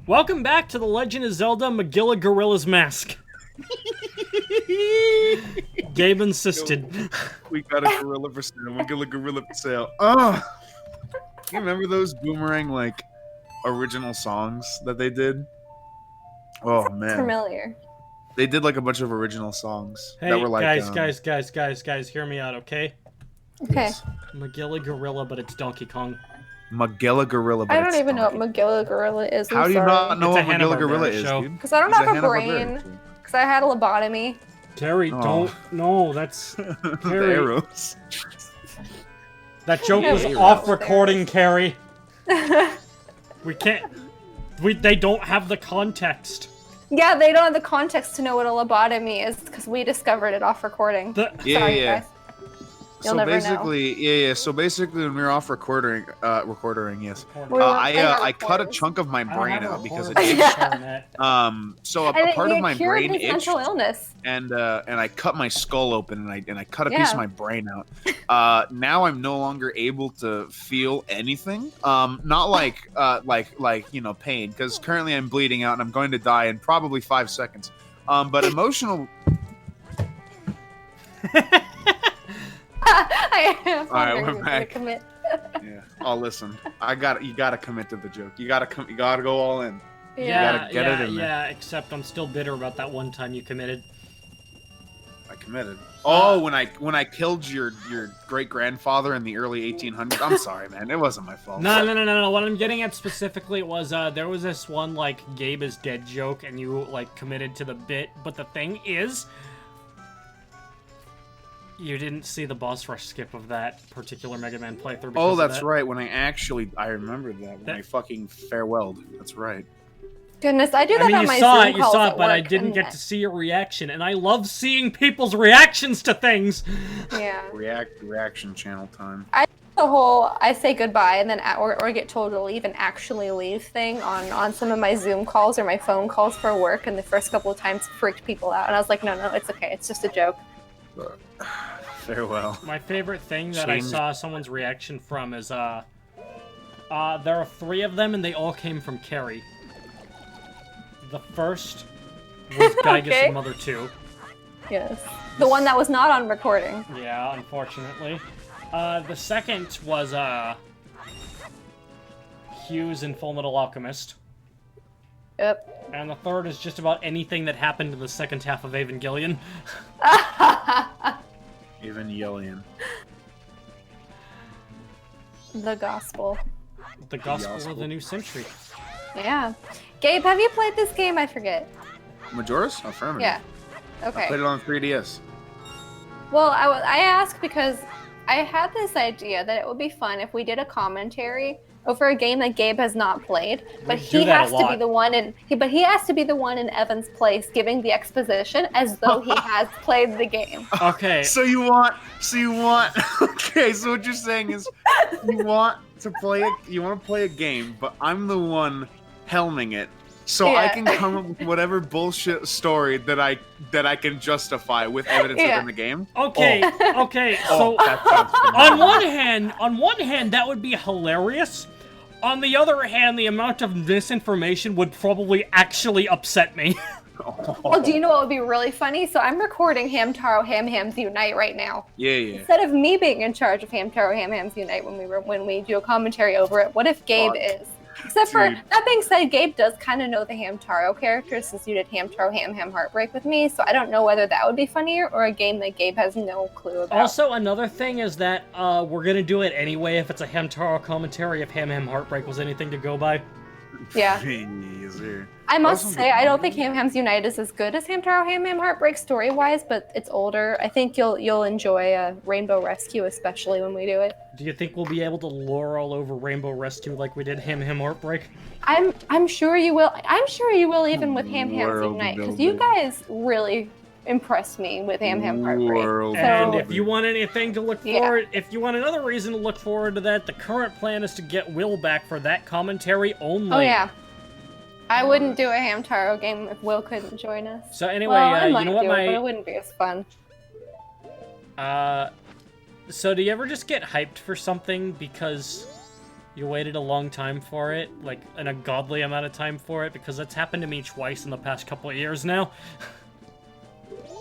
Welcome back to the Legend of Zelda Magilla Gorilla's Mask. Gabe insisted. We got a gorilla for sale. Magilla gorilla for sale. Oh, you remember those Boomerang like original songs that they did? Oh man, familiar. They did like a bunch of original songs Hey, that were like guys, hear me out, okay? Okay. Yes. Magilla Gorilla, but it's Donkey Kong. Magilla gorilla. But I don't it's even know Donkey. what Magilla Gorilla is. How do you not know It's what a Magilla Hanna-Barbera gorilla is, show. dude? Because I don't It's have a Hanna-Barbera. brain. Because I had a lobotomy. Carrie, Oh. don't. No, that's. The Carrie. arrows. That joke Yeah, was we off were recording, Carrie. We can't. They don't have the context. Yeah, they don't have the context to know what a lobotomy is because we discovered it off recording. Sorry, guys. You'll So never basically, yeah. So basically, when we were off recording, yes. We're not playing our I cut a recorders. chunk of my I don't brain have a out because it recording itched. internet. So a And part it of my cured brain his itched, mental illness. and I cut my skull open, and I cut a piece Yeah. of my brain out. Now I'm no longer able to feel anything. Not like pain, because currently I'm bleeding out and I'm going to die in probably 5 seconds. But emotional. I am All right, wondering we're who's back. gonna commit. Yeah. Oh, listen. You gotta commit to the joke. You gotta go all in. Yeah, get it in there. yeah, except I'm still bitter about that one time you committed. I committed. Oh, when I killed your great grandfather in the early 1800s. I'm sorry, man. It wasn't my fault. No. What I'm getting at specifically was there was this one like Gabe is dead joke, and you like committed to the bit. But the thing is, you didn't see the boss rush skip of that particular Mega Man playthrough. Oh, because of that's that. right. When I remembered that when I fucking farewelled. That's right. Goodness, I do that I mean, on you my saw Zoom it, calls at but I work, didn't and get to see your reaction, and I love seeing people's reactions to things. Yeah. Reaction channel time. The whole I say goodbye and then or get told to leave and actually leave thing on some of my Zoom calls or my phone calls for work, and the first couple of times freaked people out, and I was like, no, it's okay, it's just a joke. Farewell. My favorite thing that I saw someone's reaction from is there are 3 of them, and they all came from Carrie. The first was Gygus Okay. and Mother 2. Yes. The one that was not on recording. Yeah, unfortunately. The second was Hughes and Full Metal Alchemist. Yep. And the third is just about anything that happened in the second half of Evangelion. Evangelion. The gospel. The Gospel of the New Century. Yeah. Gabe, have you played this game? I forget. Majora's? Affirmative. Yeah. I Okay. played it on 3DS. Well, I asked because I had this idea that it would be fun if we did a commentary over a game that Gabe has not played, but We do he that has a to be lot. the one he has to be the one in Evan's place giving the exposition as though he has played the game. Okay. So you want okay, so what you're saying is you want to play a game, but I'm the one helming it. So I Yeah. can come up with whatever bullshit story that I can justify with evidence Yeah. within the game. Okay. Okay. So That sounds on one hand, that would be hilarious. On the other hand, the amount of misinformation would probably actually upset me. Well, do you know what would be really funny? So I'm recording Hamtaro Ham Hams Unite right now. Yeah. Instead of me being in charge of Hamtaro Ham Hams Unite when we do a commentary over it, what if Gabe is? Except for, Dude. that being said, Gabe does kind of know the Hamtaro characters since you did Hamtaro Ham Ham Heartbreak with me, so I don't know whether that would be funnier or a game that Gabe has no clue about. Also, another thing is that we're gonna do it anyway if it's a Hamtaro commentary, if Ham Ham Heartbreak was anything to go by. Yeah. Easier. I must Awesome. say, I don't think Ham Hams Unite is as good as Hamtaro Ham Ham Heartbreak story-wise, but it's older. I think you'll enjoy Rainbow Rescue, especially when we do it. Do you think we'll be able to lure all over Rainbow Rescue like we did Ham Ham Heartbreak? I'm sure you will. I'm sure you will even with Ham Hams World Unite, because building. you guys really impressed me with Ham Ham Heartbreak. World And So- if you want anything to look Yeah. forward, if you want another reason to look forward to that, the current plan is to get Will back for that commentary only. Oh yeah. I wouldn't do a Hamtaro game if Will couldn't join us. So anyway, Well, I you might know what do it, but it wouldn't be as fun. So do you ever just get hyped for something because You waited a long time for it, like an ungodly amount of time for it, because that's happened to me twice in the past couple of years now.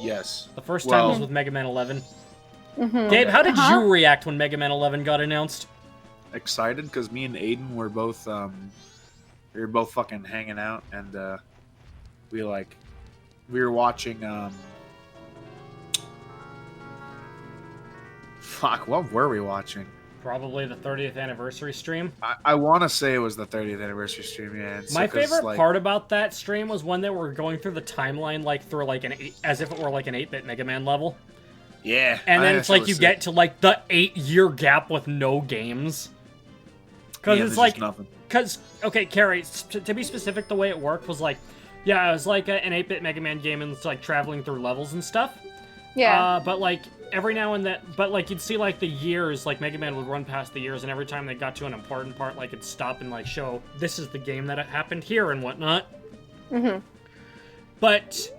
Yes. The first time was with Mega Man 11. Mm-hmm. Gabe, how did you react when Mega Man 11 got announced? Excited, because me and Aiden were both fucking hanging out, and we were watching fuck, what were we watching? Probably the 30th anniversary stream. I want to say it was the 30th anniversary stream, yeah. My favorite part about that stream was when they were going through the timeline, like through like as if it were like an 8-bit Mega Man level. Yeah. And then it's like you get to like the 8-year gap with no games. Because it's like, okay, Carrie, to be specific, the way it worked was like, yeah, it was like an 8-bit Mega Man game, and it's like traveling through levels and stuff. Yeah. But like every now and then, but like you'd see like the years, like Mega Man would run past the years, and every time they got to an important part, like it'd stop and like show this is the game that happened here and whatnot. Mm-hmm. But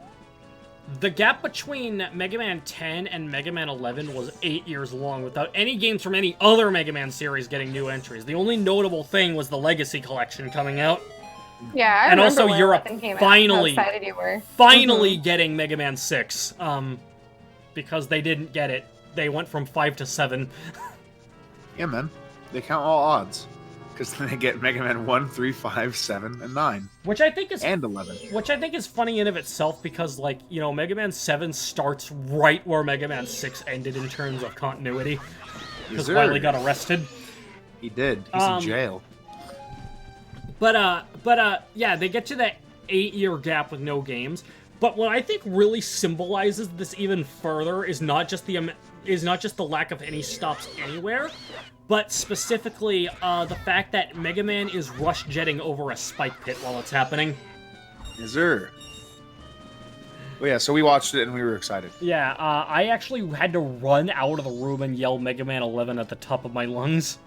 the gap between Mega Man 10 and Mega Man 11 was 8 years long, without any games from any other Mega Man series getting new entries. The only notable thing was the Legacy Collection coming out. Yeah, I and remember also when Europe 11 came out, finally, how excited you were. finally getting Mega Man 6. Because they didn't get it. They went from 5 to 7. Yeah, man. They count all odds. Because then they get Mega Man 1, 3, 5, 7, and 9. Which I think is... And 11. Which I think is funny in of itself because, like, you know, Mega Man 7 starts right where Mega Man 6 ended in terms of continuity. Because Wily got arrested. He did. He's in jail. But yeah, they get to that 8-year gap with no games. But what I think really symbolizes this even further is not just the lack of any stops anywhere, but specifically the fact that Mega Man is rush jetting over a spike pit while it's happening. Is there? Well, yeah, so we watched it and we were excited. Yeah, I actually had to run out of the room and yell Mega Man 11 at the top of my lungs.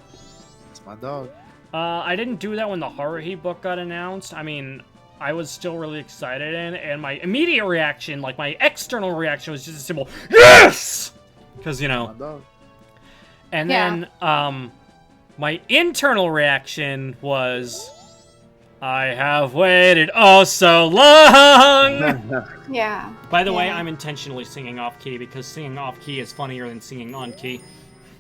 It's my dog. I didn't do that when the Haruhi book got announced. I mean, I was still really excited, and my immediate reaction, like my external reaction, was just a simple YES! Because, you know. And then, my internal reaction was, I have waited oh so long! Yeah. By the way, I'm intentionally singing off-key, because singing off-key is funnier than singing on-key.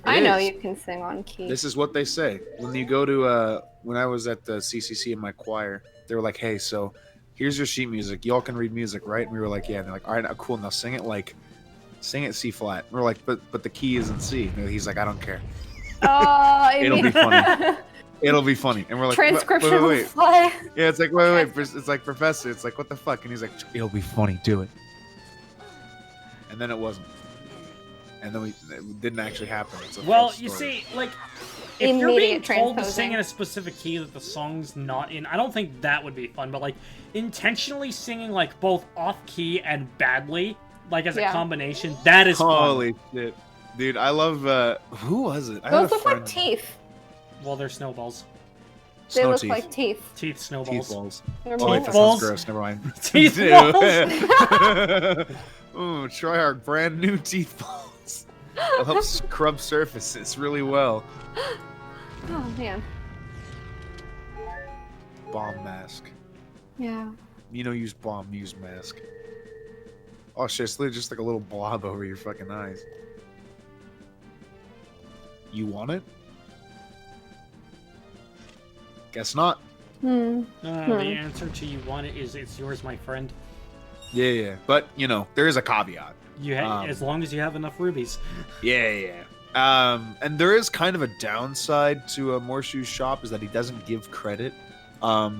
I know you can sing on key. This is what they say. When you go to, when I was at the CCC in my choir, they were like, hey, so here's your sheet music. Y'all can read music, right? And we were like, yeah. And they're like, all right, cool. Now sing it C flat. And we're like, but the key is in C. And he's like, I don't care. Oh, It'll be funny. It'll be funny. And we're like, transcription wait. fly. Yeah, it's like, wait. It's like, Professor, it's like, what the fuck? And he's like, it'll be funny. Do it. And then it wasn't. And then it didn't actually happen. Well, you see, like, if you're being told to sing in a specific key that the song's not in, I don't think that would be fun, but, like, intentionally singing, like, both off-key and badly, like, as a combination, that is fun. Holy shit. Dude, I love, who was it? Those look like teeth. Well, they're snowballs. They look like teeth. Teeth snowballs. Teeth balls. They're oh, wait, that sounds gross. Never mind. Teeth balls? Ooh, try our brand new teeth balls. It'll help scrub surfaces really well. Oh, man. Bomb mask. Yeah. You know, use mask. Oh shit, it's literally just like a little blob over your fucking eyes. You want it? Guess not. The answer to you want it is it's yours, my friend. Yeah. But, you know, there is a caveat. As long as you have enough rubies. Yeah. And there is kind of a downside to Morshu's shop is that he doesn't give credit.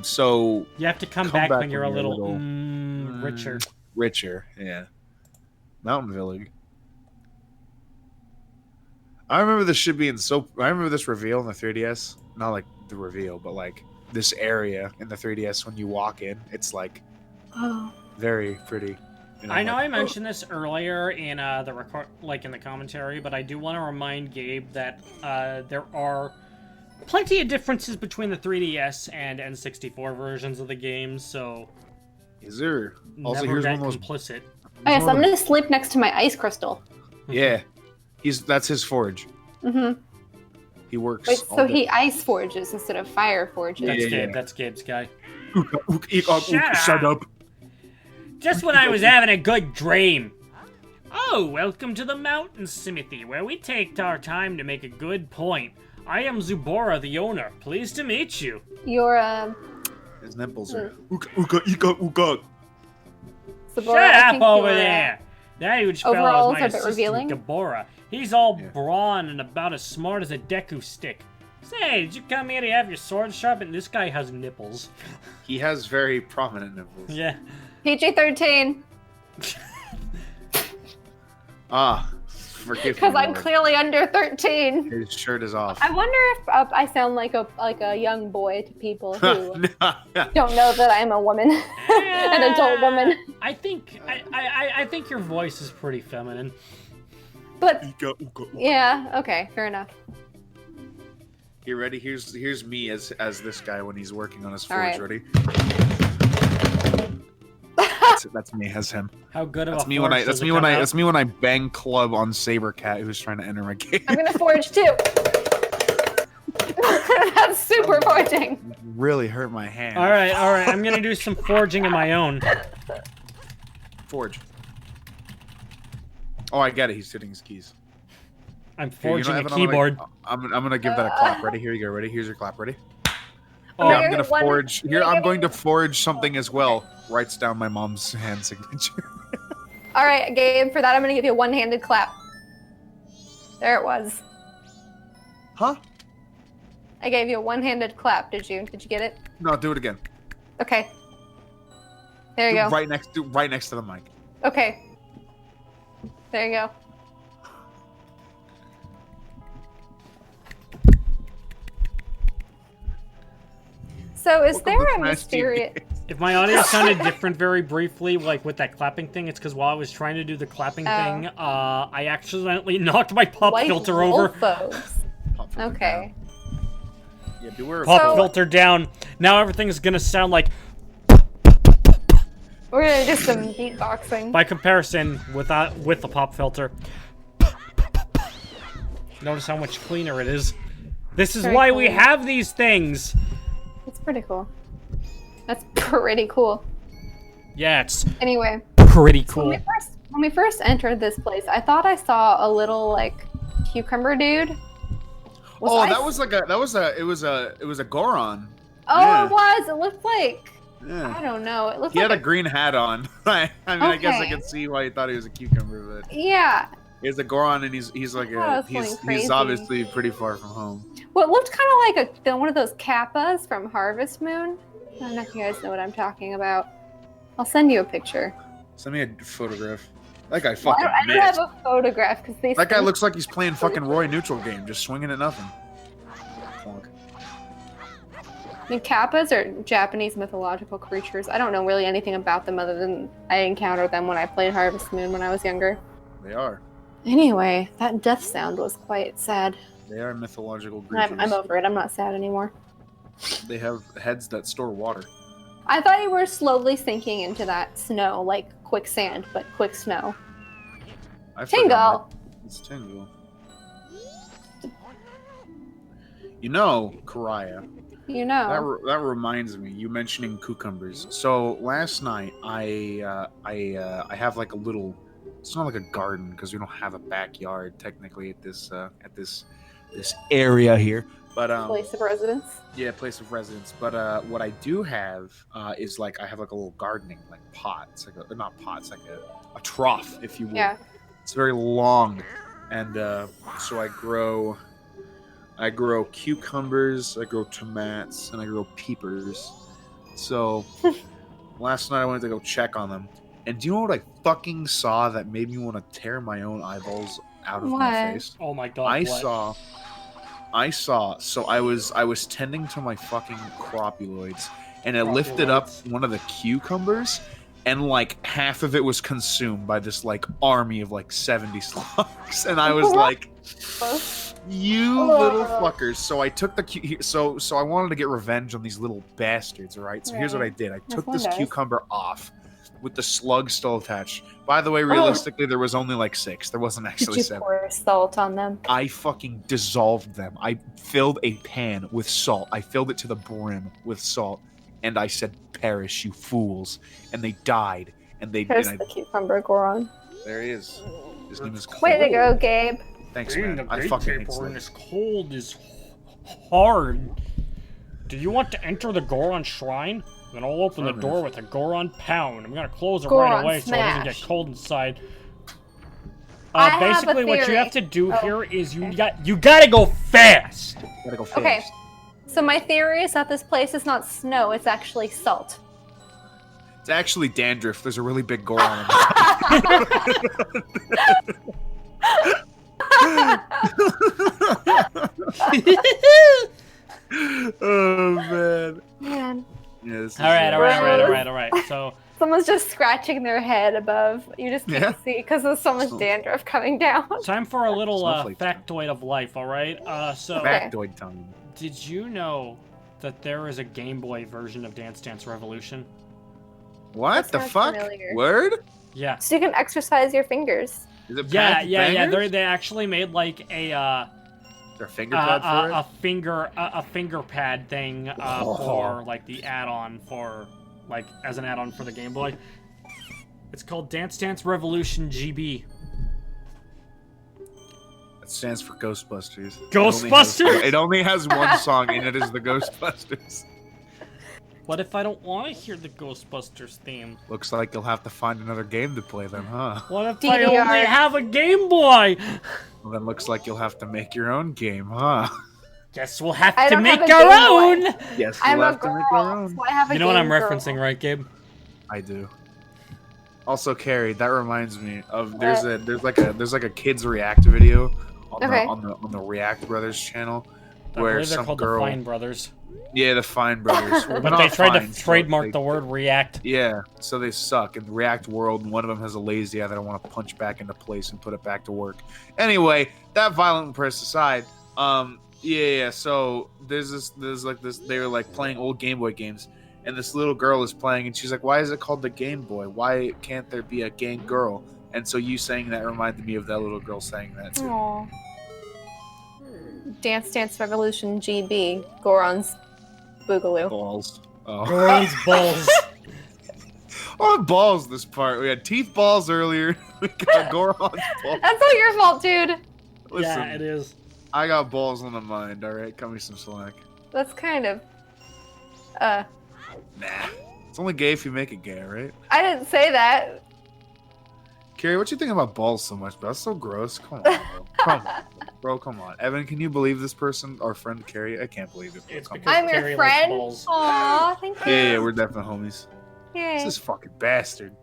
So you have to come back when you're a little richer. Richer, yeah. Mountain Village. I remember this should be I remember this reveal in the 3DS. Not like the reveal, but like this area in the 3DS when you walk in. It's like very pretty. You know, I know I mentioned this earlier in in the commentary, but I do want to remind Gabe that there are plenty of differences between the 3DS and N64 versions of the game. So, is there? Also, never here's get one of those. Complicit. Oh, yes, I'm gonna sleep next to my ice crystal. Yeah, that's his forge. Mm-hmm. He works. Wait, all so day. he ice forges instead of fire forges. That's Yeah. Gabe. That's Gabe's guy. Shut up. Just when I was having a good dream. Oh, welcome to the Mountain Smithy, where we take our time to make a good point. I am Zubora, the owner. Pleased to meet you. You're His nipples are. Ooga. Sabora, Shut up over there. That huge fella overalls is my are a bit assistant, revealing. Deborah. He's all Yeah. brawn and about as smart as a Deku stick. Say, did you come here to have your sword sharpened? This guy has nipples. He has very prominent nipples. Yeah. PG-13. Forgive me. Because I'm Lord. clearly under 13. His shirt is off. I wonder if I sound like a young boy to people who No. don't know that I'm a woman, an adult woman. I think I think your voice is pretty feminine. But yeah, okay, fair enough. You ready? Here's me as this guy when he's working on his forge. All right. Ready? That's me as him. How good of That's a me when forge I. That's does it me when come I. out? That's me when I bang club on Sabercat, who's trying to enter my game. I'm gonna forge too. That's super forging. Really hurt my hand. All right. I'm gonna do some forging of my own. Forge. Oh, I get it. He's hitting his keys. I'm Here, you know, forging a Evan, I'm gonna- keyboard. I'm gonna give that a clap. Ready? Here you go. Ready? Here's your clap. Ready? Oh, Here, Okay. I'm gonna One- forge. Here, I'm going to forge something as well. Writes down my mom's hand signature. All right, Gabe. For that, I'm gonna give you a one-handed clap. There it was. Huh? I gave you a one-handed clap. Did you get it? No, do it again. Okay. There you Do go. Right next to the mic. Okay. There you go. So is Welcome there to a Smash mysterious... TV. If my audio sounded different very briefly, like with that clapping thing, it's because while I was trying to do the clapping thing, I accidentally knocked my pop White filter over. wolfos. Pop filter Okay. down. Yeah, beware of Pop So- filter down. Now everything's gonna sound like, We're gonna do some beatboxing. by comparison, with the pop filter. Notice how much cleaner it is. This is Very why we cool. have these things. That's pretty cool. That's pretty cool. Yeah, it's Anyway, pretty when cool. we first entered this place, I thought I saw a little like cucumber dude. Oh, I- that was a Goron. Oh, yeah. it was. It looked like Yeah. I don't know. It looked He like had a green hat on. I mean, I guess I Okay. could see why you thought he was a cucumber, but yeah. he's a Goron, and he's like I was he's going crazy. obviously pretty far from home. Well, it looked kind of like one of those kappas from Harvest Moon. I don't know if you guys know what I'm talking about. I'll send you a picture. Send me a photograph. That guy Well, fucking I don't missed. have a photograph because these That guy things- looks like he's playing fucking Roy Neutral game, just swinging at nothing. Plonk. I mean, kappas are Japanese mythological creatures. I don't know really anything about them other than I encountered them when I played Harvest Moon when I was younger. They are. Anyway, that death sound was quite sad. They are mythological creatures. I'm over it. I'm not sad anymore. They have heads that store water. I thought you were slowly sinking into that snow, like quicksand, but quick snow. I Tingle! forgot that- It's Tingle. You know, Karaya, You know. that reminds me, you mentioning cucumbers. So last night, I have like a little. It's not like a garden because we don't have a backyard technically at this area here. But Place of residence. yeah, place of residence. But what I do have is like I have like a little gardening like pot. It's like a, not pot. It's like a trough, if you will. Yeah. It's very long, and so I grow cucumbers, I grow tomatoes, and I grow peepers. So last night I went to go check on them, and do you know what I fucking saw that made me want to tear my own eyeballs out of my What? face? Oh my god. I what? saw. So I was tending to my fucking cropuloids, and I lifted up one of the cucumbers, and like half of it was consumed by this like army of like 70 slugs, and I was like, "You little fuckers!" So I took the so I wanted to get revenge on these little bastards. All right. So here's what I did. I took one this does. cucumber off, with the slug still attached. By the way, realistically, there was only like 6. There wasn't Did actually you 7. pour salt on them? I fucking dissolved them. I filled a pan with salt. I filled it to the brim with salt, and I said, "Perish, you fools!" And they died. And they. There's the cucumber Goron. There he is. His name is Cole. Way to go, Gabe. Thanks, Being man. the I fucking hate gatekeeper in slugs. this cold is hard. Do you want to enter the Goron Shrine? Then I'll open the door with a Goron pound. I'm gonna close it right Goron away so it doesn't smash. get cold inside. I have a Basically, what you theory. have to do Oh, here is you gotta go fast. Gotta go Okay. fast. So my theory is that this place is not snow, it's actually salt. It's actually Dandruff. There's a really big Goron. In it. Oh man. Man. Yeah, this is, All right. So Someone's just scratching their head above. You just can't Yeah. see because there's so much dandruff coming down. time for a little Snowflake time. factoid of life. All right. So Okay. Factoid time. did you know that there is a Game Boy version of Dance Dance Revolution? What That the sounds fuck? familiar. Word? Yeah. So you can exercise your fingers. Is it Yeah. Path of Bangers? They actually made like Is there a finger pad for it? a finger pad thing for like the add-on for like as an add-on for the Game Boy. It's called Dance Dance Revolution GB. It stands for Ghostbusters. Ghostbusters? It only has one song, and it is the Ghostbusters. What if I don't want to hear the Ghostbusters theme? Looks like you'll have to find another game to play then, huh? What if I DDR. only have a Game Boy? Well, then looks like you'll have to make your own game, huh? Guess we'll have I to don't make have a our Game own. Boy. Yes, I'm we'll a have to girl, make our own. so I have a You know what I'm game girl. referencing, right, Gabe? I do. Also, Carrie, that reminds me of there's like a kids react video on Okay. the React Brothers channel I where believe they're some called girl, the Fine Brothers. yeah, the Fine Brothers, Well, But they're they not tried fine, to so trademark they- the word React. Yeah, so they suck in the React world, and one of them has a lazy eye that I want to punch back into place and put it back to work. Anyway, that violent press aside, yeah. So there's this, they were like playing old Game Boy games, and this little girl is playing, and she's like, "Why is it called the Game Boy? Why can't there be a game girl?" And so you saying that reminded me of that little girl saying that too. Aw. Dance Dance Revolution GB. Goron's Boogaloo. Balls. Oh. Goron's balls. Oh, balls. This part we had teeth balls earlier. We got Goron's balls. That's not your fault, dude. Listen, Yeah, it is. I got balls on the mind. All right, cut me some slack. That's kind of. Nah. It's only gay if you make it gay, right? I didn't say that. Carrie, what you think about balls so much, bro? That's so gross. Come on, bro. Come on. Bro, come on. Evan, can you believe this person, our friend Carrie? I can't believe it. Bro. It's Come because I'm Carrie your likes friend. balls. Aw, thank you. on. Yeah, we're definitely homies. Yay. This fucking bastard.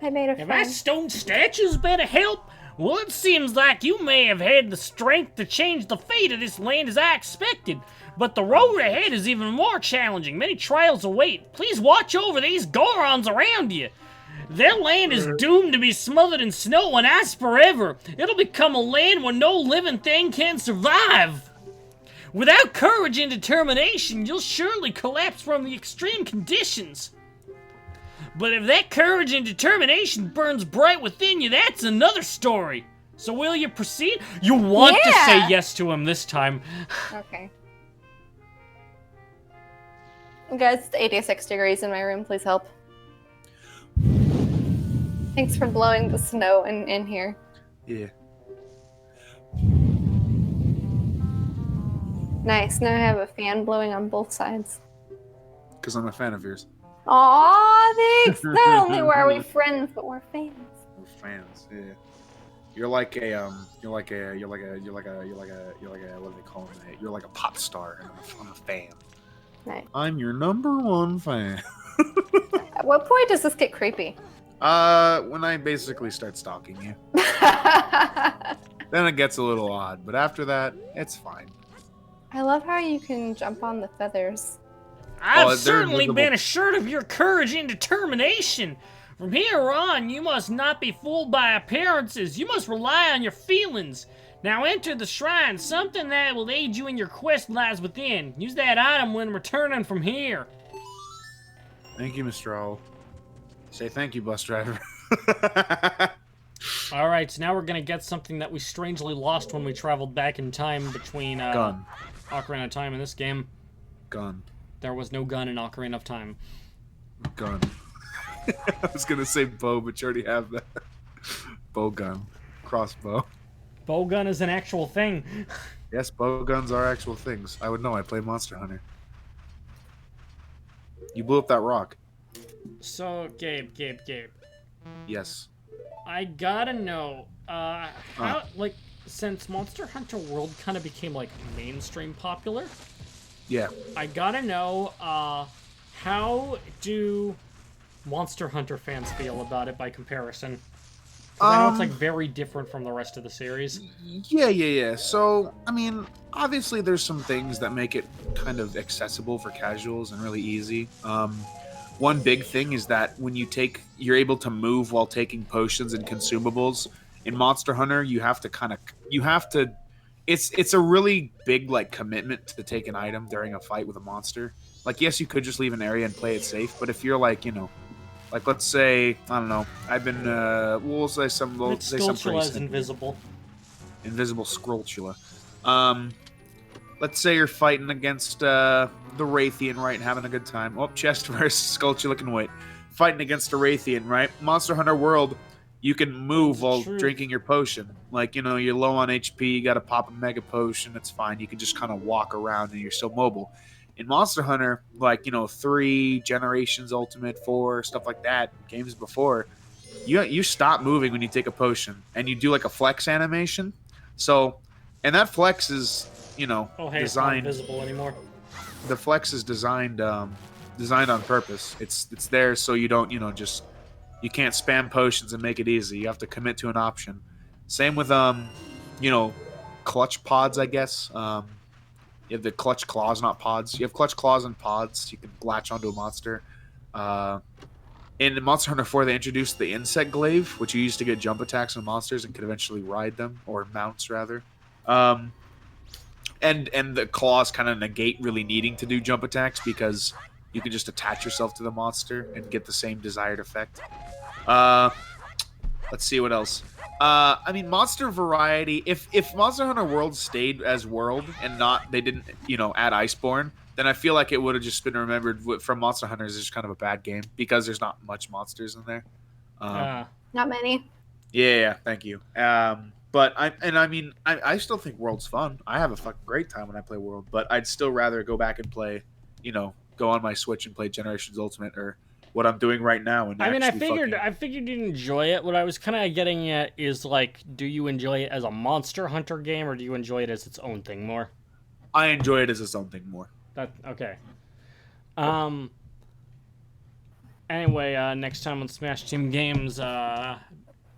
I made a If that friend. stone statue's better help, well, it seems like you may have had the strength to change the fate of this land as I expected. But the road ahead is even more challenging. Many trials await. Please watch over these Gorons around you. Their land is doomed to be smothered in snow and ice forever. It'll become a land where no living thing can survive. Without courage and determination, you'll surely collapse from the extreme conditions. But if that courage and determination burns bright within you, that's another story. So will you proceed? You want to say Yeah. yes to him this time. Okay. Guys, it's 86 degrees in my room. Please help. Thanks for blowing the snow in here. Yeah. Nice. Now I have a fan blowing on both sides. Because I'm a fan of yours. Aw, thanks. Not only were we friends, but we're fans. We're fans, yeah. You're like a what do they call it? You're like a pop star, and I'm a fan. Nice. I'm your #1 fan. At what point does this get creepy? When I basically start stalking you, then it gets a little odd. But after that, it's fine. I love how you can jump on the feathers. I've they're certainly invisible. been assured of your courage and determination. From here on, you must not be fooled by appearances. You must rely on your feelings. Now enter the shrine. Something that will aid you in your quest lies within. Use that item when returning from here. Thank you, Mr. Owl. Say thank you, bus driver. All right, so now we're gonna get something that we strangely lost when we traveled back in time between Gun. Ocarina of Time and this game. Gun. There was no gun in Ocarina of Time. Gun. I was gonna say bow, but you already have that. Bow gun. Crossbow. Bow gun is an actual thing. Yes, bow guns are actual things. I would know. I play Monster Hunter. You blew up that rock. So, Gabe. Yes. I gotta know, how, like, since Monster Hunter World kind of became, like, mainstream popular, Yeah. I gotta know, how do Monster Hunter fans feel about it by comparison? 'Cause I know it's, like, very different from the rest of the series. Yeah. So, I mean, obviously there's some things that make it kind of accessible for casuals and really easy. One big thing is that when you're able to move while taking potions and consumables. In Monster Hunter, it's a really big, like, commitment to take an item during a fight with a monster. Like, yes, you could just leave an area and play it safe, but if you're like, like, let's say, I don't know, I've been, we'll say some pretty Skulltula is simple. invisible. Invisible Skulltula. Let's say you're fighting against the Raytheon, right, and having a good time. Oh, chest versus Skulltula can wait. Fighting against a Raytheon, right? Monster Hunter World, you can move while drinking your potion. Like, you're low on HP, you gotta pop a mega potion, it's fine. You can just kind of walk around and you're so mobile. In Monster Hunter, like, 3, Generations Ultimate, 4, stuff like that, games before, you stop moving when you take a potion, and you do, like, a flex animation. So, and that flex is, Oh, hey, designed. it's not invisible anymore. The flex is designed on purpose. It's there so you don't, you can't spam potions and make it easy. You have to commit to an option. Same with clutch pods, I guess. You have the clutch claws, not pods. You have clutch claws and pods. You can latch onto a monster. In Monster Hunter 4, they introduced the insect glaive, which you used to get jump attacks on monsters and could eventually ride them, or mounts rather. And the claws kind of negate really needing to do jump attacks because you can just attach yourself to the monster and get the same desired effect. Let's see what else. I mean, monster variety. If Monster Hunter World stayed as World and they didn't, add Iceborne, then I feel like it would have just been remembered from Monster Hunter as just kind of a bad game because there's not much monsters in there. Not many. Yeah, thank you. But I still think World's fun. I have a fucking great time when I play World, but I'd still rather go back and play, go on my Switch and play Generations Ultimate or what I'm doing right now. And I figured you'd enjoy it. What I was kind of getting at is, like, do you enjoy it as a Monster Hunter game, or do you enjoy it as its own thing more? I enjoy it as its own thing more. Okay. Anyway, next time on Smash Team Games,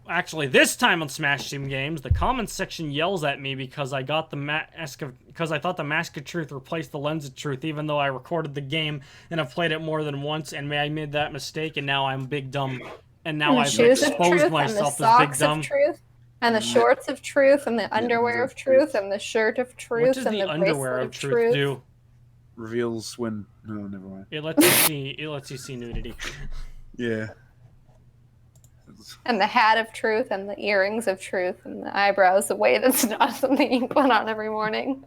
actually, this time on Smash Team Games, the comments section yells at me because I got because I thought the Mask of Truth replaced the Lens of Truth, even though I recorded the game and I've played it more than once, and I made that mistake, and now I'm big dumb, and now I've exposed myself as big dumb. Of truth, and the shorts of truth, and the underwear of truth, and the shirt of truth, what does and the underwear of truth do? Reveals when. No, never mind. It lets you see nudity. Yeah. And the hat of truth, and the earrings of truth, and the eyebrows, the way that's not something you put on every morning.